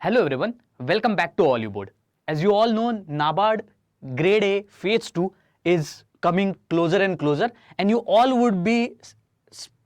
Hello everyone, welcome back to Hollywood. As you all know, NABARD Grade A Phase 2 is coming closer and closer, and you all would be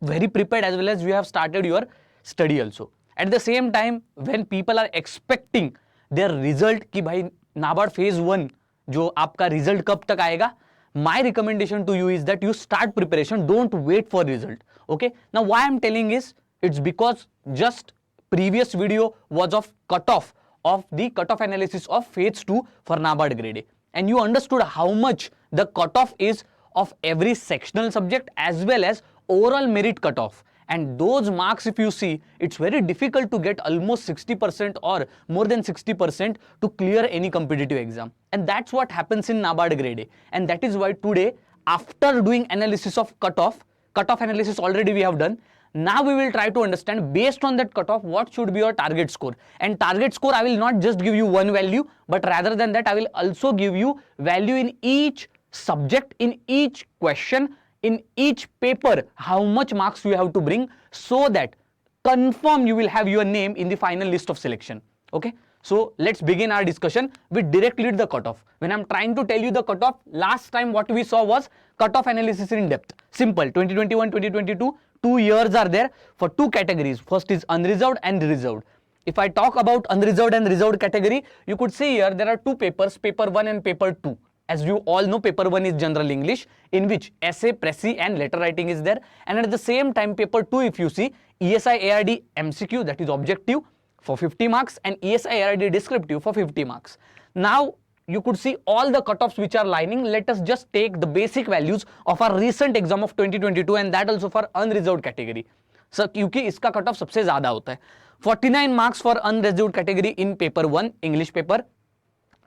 very prepared as well as you have started your study also. At the same time, when people are expecting their result कि भाई NABARD Phase 1 जो आपका result कब तक आएगा, my recommendation to you is that you start preparation, don't wait for result. Okay, now why I'm telling is it's because just previous video was of cutoff of the cutoff analysis of phase 2 for NABARD grade A, and you understood how much the cutoff is of every sectional subject as well as overall merit cutoff. And those marks, if you see, it's very difficult to get almost 60% or more than 60% to clear any competitive exam. And that's what happens in NABARD grade A. And that is why today, after doing analysis of cutoff analysis already we have done. Now we will try to understand based on that cutoff what should be your target score. And target score, I will not just give you one value, but rather than that I will also give you value in each subject, in each question, in each paper, how much marks you have to bring, so that confirm you will have your name in the final list of selection. Okay, so let's begin our discussion with directly the cutoff. When I'm trying to tell you the cutoff, last time what we saw was cutoff analysis in depth. Simple, 2021, 2022, 2 years are there for two categories. First is unreserved and reserved. If I talk about unreserved and reserved category, you could see here there are two papers, paper 1 and paper 2. As you all know, paper 1 is general English, in which essay, précis and letter writing is there, and at the same time paper 2, if you see, ESI ARD MCQ, that is objective, for 50 marks, and ESI ARD descriptive for 50 marks. Now you could see all the cutoffs which are lining. Let us just take the basic values of our recent exam of 2022, and that also for unreserved category. So क्योंकि इसका cutoff सबसे ज्यादा होता है. 49 marks for unreserved category in paper 1 English paper,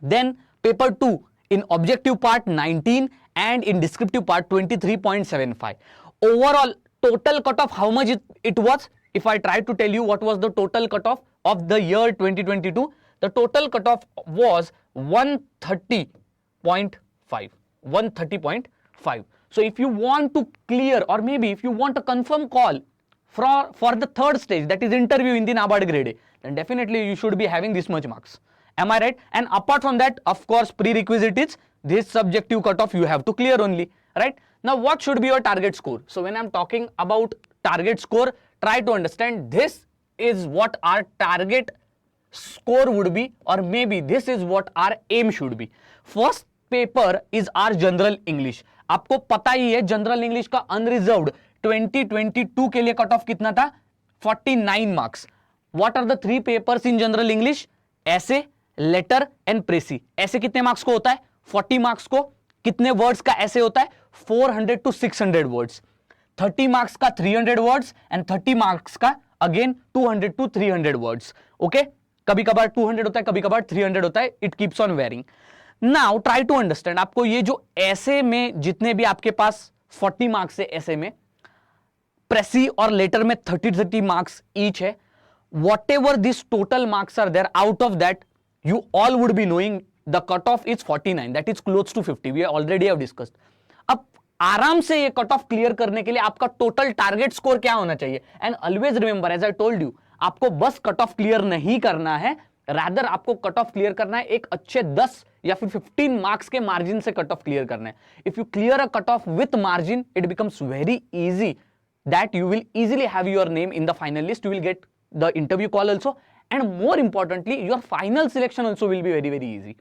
then paper 2 in objective part 19 and in descriptive part 23.75. Overall total cutoff, how much it was? If I try to tell you what was the total cutoff of the year 2022, the total cutoff was 130.5. 130.5. So if you want to clear, or maybe if you want a confirm call for the third stage, that is interview in the NABARD grade A, then definitely you should be having this much marks. Am I right? And apart from that, of course, prerequisite is this subjective cutoff you have to clear only, right? Now what should be your target score? So when I'm talking about target score, try to understand this is what our target score would be, or maybe this is what our aim should be. First paper is our general English. आपको पता ही है general English का unreserved 2022 के लिए cut off कितना था? 49 marks. What are the three papers in general English? Essay, letter and precis. Essay कितने marks को होता है? 40 मार्क्स को. कितने वर्ड्स का ऐसे होता है? 400 to 600 वर्ड्स. 30 मार्क्स का 300 वर्ड्स एंड 30 मार्क्स का अगेन 200 to 300 वर्ड्स. ओके, कभी कभार 200 होता है, कभी कभार 300 होता है. It keeps on varying. Now try to understand. आपको ये जो ऐसे में जितने भी आपके पास 40 मार्क्स है, ऐसे में प्रेसी और लेटर में 30 मार्क्स ईच है. Whatever this total marks are there, out of that you all would be knowing the cutoff is 49, that is close to 50. We already have discussed. अब आराम से ये कट ऑफ क्लियर करने के लिए आपका total target score क्या होना चाहिए? And always remember, as I told you, आपको बस कट ऑफ क्लियर नहीं करना है, रादर आपको कट ऑफ क्लियर करना है एक अच्छे 10 या फिर 15 मार्क्स के मार्जिन से कट ऑफ क्लियर करना है. If you clear a cut off with margin, it becomes very easy that you will easily have your name in the final list. You will get the interview call also, and more importantly your final selection also will be very easy.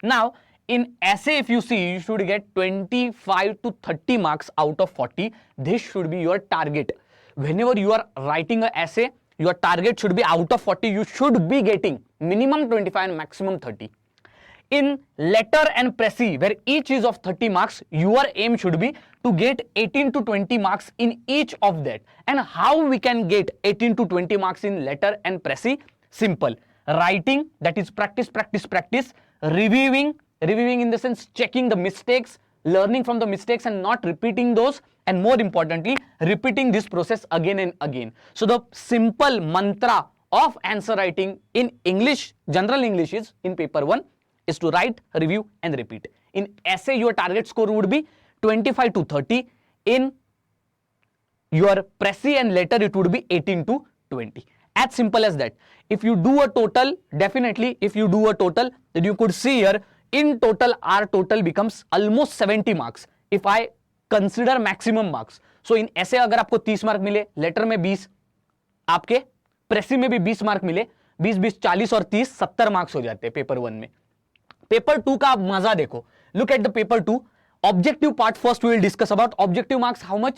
Now in essay, if you see, you should get 25 to 30 marks out of 40. This should be your target. Whenever you are writing an essay, your target should be out of 40, you should be getting minimum 25 and maximum 30. In letter and précis, where each is of 30 marks, your aim should be to get 18 to 20 marks in each of that. And how we can get 18 to 20 marks in letter and précis? Simple. Writing, that is practice. Reviewing in the sense checking the mistakes, learning from the mistakes and not repeating those. And more importantly, repeating this process again and again. So the simple mantra of answer writing in English, general English, is in paper 1 is to write, review and repeat. In essay, your target score would be 25 to 30. In your précis and letter, it would be 18 to 20. as simple as that. If you do a total, definitely if you do a total, then you could see here in total our total becomes almost 70 marks if I consider maximum marks. So in ऐसे अगर आपको 30 mark मिले, letter में 20, आपके प्रेसी में भी 20 mark मिले, 20 40 और 30 70 मार्क्स हो जाते हैं पेपर 1 में. पेपर 2 का आप मजा देखो. Look at the paper 2 objective part. First we will discuss about objective marks. How much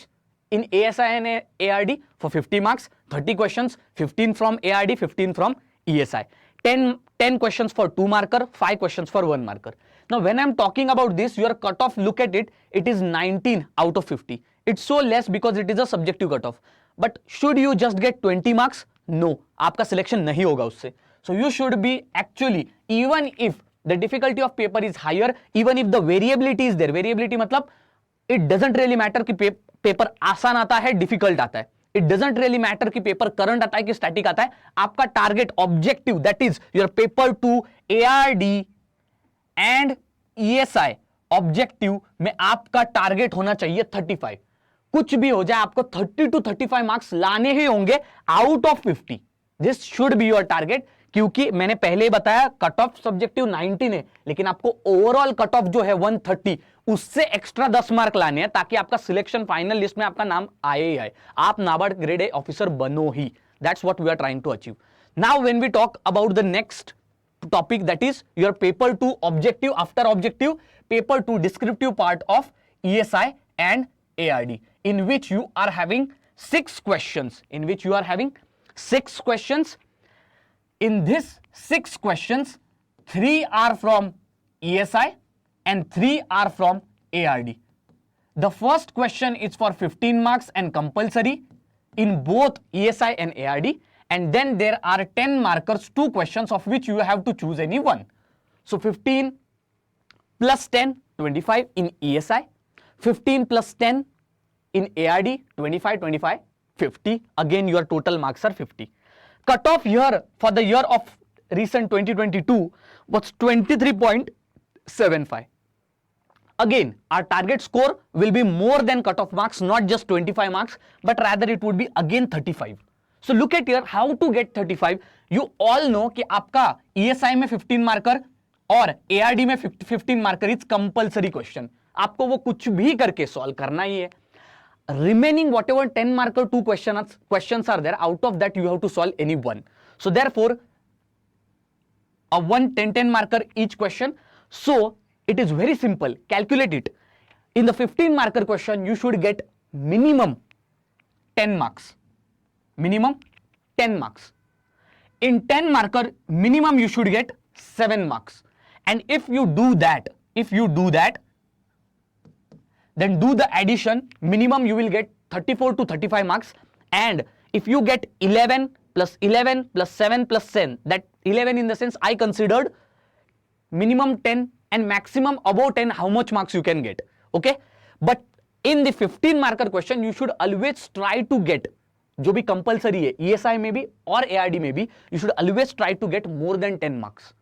in ASI and ARD? For 50 marks, 30 questions, 15 from ARD, 15 from ESI. 10 questions for 2 marker, 5 questions for 1 marker. Now when I'm talking about this, your cutoff, look at it, it is 19 out of 50. It's so less because it is a subjective cutoff. But should you just get 20 marks? No, आपका selection नहीं होगा उससे. So you should be actually, even if the difficulty of paper is higher, even if the variability is there, variability मतलब it doesn't really matter कि paper आसान आता है, difficult आता है. It doesn't really matter कि पेपर करंट आता है कि स्टैटिक आता है. आपका target objective, that is your paper 2 ARD and ESI objective में आपका टारगेट होना चाहिए 35. कुछ भी हो जाए आपको 30 to 35 मार्क्स लाने ही होंगे out of 50. This should be your target, क्योंकि मैंने पहले ही बताया कट ऑफ सब्जेक्टिव 19 है, लेकिन आपको ओवरऑल कट ऑफ जो है 130, उससे एक्स्ट्रा 10 मार्क लाने हैं ताकि आपका सिलेक्शन फाइनल लिस्ट में आपका नाम आए ही आए, आप नाबार्ड ग्रेड ए ऑफिसर बनो ही. That's what we are trying to achieve. Now when we talk about the next topic, that is your paper 2 objective, after objective paper 2 descriptive part of ESI and ARD, in which you are having 6 questions, in this 6 questions 3 are from ESI and 3 are from ARD. The first question is for 15 marks and compulsory in both ESI and ARD. And then there are 10 markers, 2 questions of which you have to choose any one. So 15 plus 10, 25 in ESI, 15 plus 10 in ARD, 25, 25, 50. Again, your total marks are 50. Cutoff here for the year of recent 2022 was 23.75. Again, our target score will be more than cutoff marks, not just 25 marks, but rather it would be again 35. So look at here how to get 35. You all know कि आपका ESI में 15 marker और ARD में 15 marker is compulsory question. आपको वो कुछ भी करके सॉल्व करना ही है. Remaining whatever 10 marker 2 questions are there, out of that you have to solve any one. So therefore, a 10 marker each question. So it is very simple. Calculate it. In the 15 marker question, you should get minimum 10 marks. Minimum 10 marks. In 10 marker, minimum you should get 7 marks. And if you do that, then do the addition, minimum you will get 34 to 35 marks. And if you get 11 plus 11 plus 7 plus 10, that 11 in the sense I considered minimum 10 and maximum above 10, how much marks you can get. Okay. But in the 15 marker question, you should always try to get, जो भी compulsory है ESI में भी और ARD में भी, you should always try to get more than 10 marks.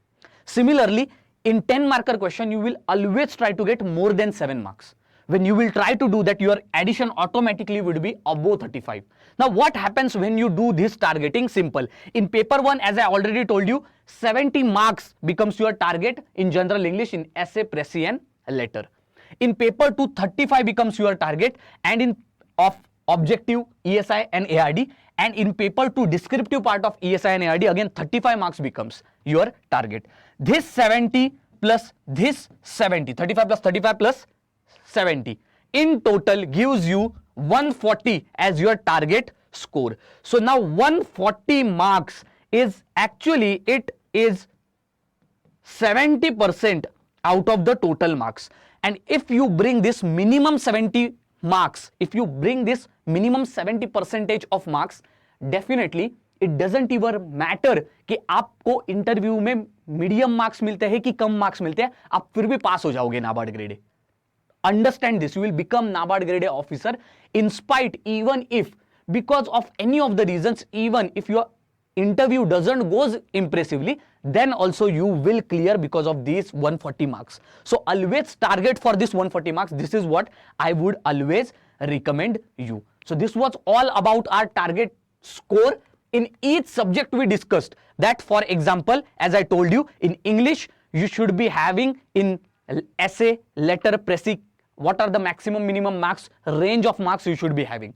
Similarly, in 10 marker question, you will always try to get more than 7 marks. When you will try to do that, your addition automatically would be above 35. Now, what happens when you do this targeting? Simple. In paper 1, as I already told you, 70 marks becomes your target in general English, in essay, précis and letter. In paper 2, 35 becomes your target, and in of objective, ESI and ARD, and in paper 2 descriptive part of ESI and ARD, again 35 marks becomes your target. This 70 plus this 70, 35 plus 35 plus 70 in total gives you 140 as your target score. So now 140 marks is actually, it is 70% out of the total marks. And if you bring this minimum 70 marks, if you bring this minimum 70% of marks, definitely it doesn't even matter कि आपको interview में medium marks मिलते हैं कि कम marks मिलते हैं, आप फिर भी पास हो जाओगे NABARD grade A. Understand this, you will become NABARD grade A officer in spite, even if because of any of the reasons, even if your interview doesn't goes impressively, then also you will clear because of these 140 marks. So always target for this 140 marks. This is what I would always recommend you. So this was all about our target score in each subject we discussed that, for example, as I told you, in English you should be having in essay, letter, précis, what are the maximum minimum marks, range of marks you should be having.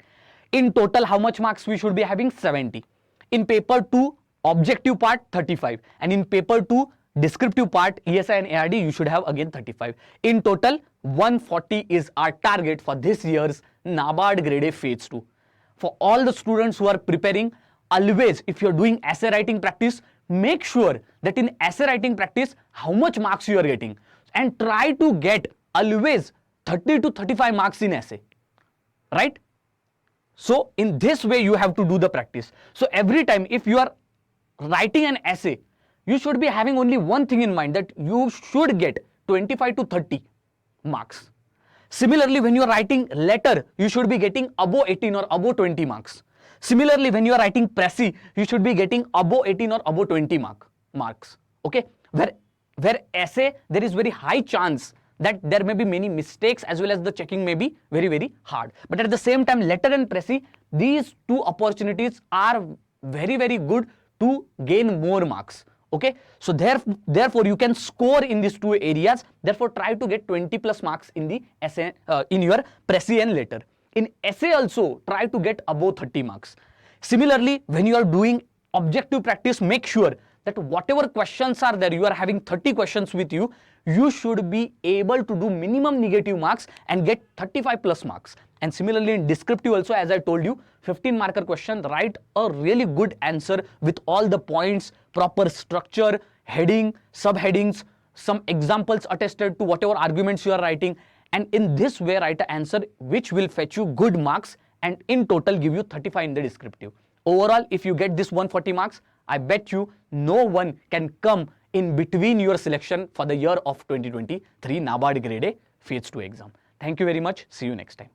In total, how much marks we should be having? 70. In paper 2 objective part 35, and in paper 2 descriptive part ESI and ARD you should have again 35. In total 140 is our target for this year's NABARD grade A phase 2. For all the students who are preparing, always if you're doing essay writing practice, make sure that in essay writing practice how much marks you are getting, and try to get always 30 to 35 marks in essay, right? So in this way you have to do the practice. So every time if you are writing an essay, you should be having only one thing in mind, that you should get 25 to 30 marks. Similarly, when you are writing letter, you should be getting above 18 or above 20 marks. Similarly, when you are writing précis, you should be getting above 18 or above 20 marks. Okay, where essay there is very high chance that there may be many mistakes, as well as the checking may be very, very hard. But at the same time, letter and précis, these two opportunities are very, very good to gain more marks. Okay, so therefore you can score in these two areas. Therefore, try to get 20 plus marks in the essay, in your précis and letter. In essay also, try to get above 30 marks. Similarly, when you are doing objective practice, make sure that whatever questions are there, you are having 30 questions with you, you should be able to do minimum negative marks and get 35 plus marks. And similarly in descriptive also, as I told you, 15 marker question, write a really good answer with all the points, proper structure, heading, subheadings, some examples attested to whatever arguments you are writing, and in this way write an answer which will fetch you good marks and in total give you 35 in the descriptive. Overall, if you get this 140 marks, I bet you no one can come in between your selection for the year of 2023 NABARD grade A phase 2 exam. Thank you very much. See you next time.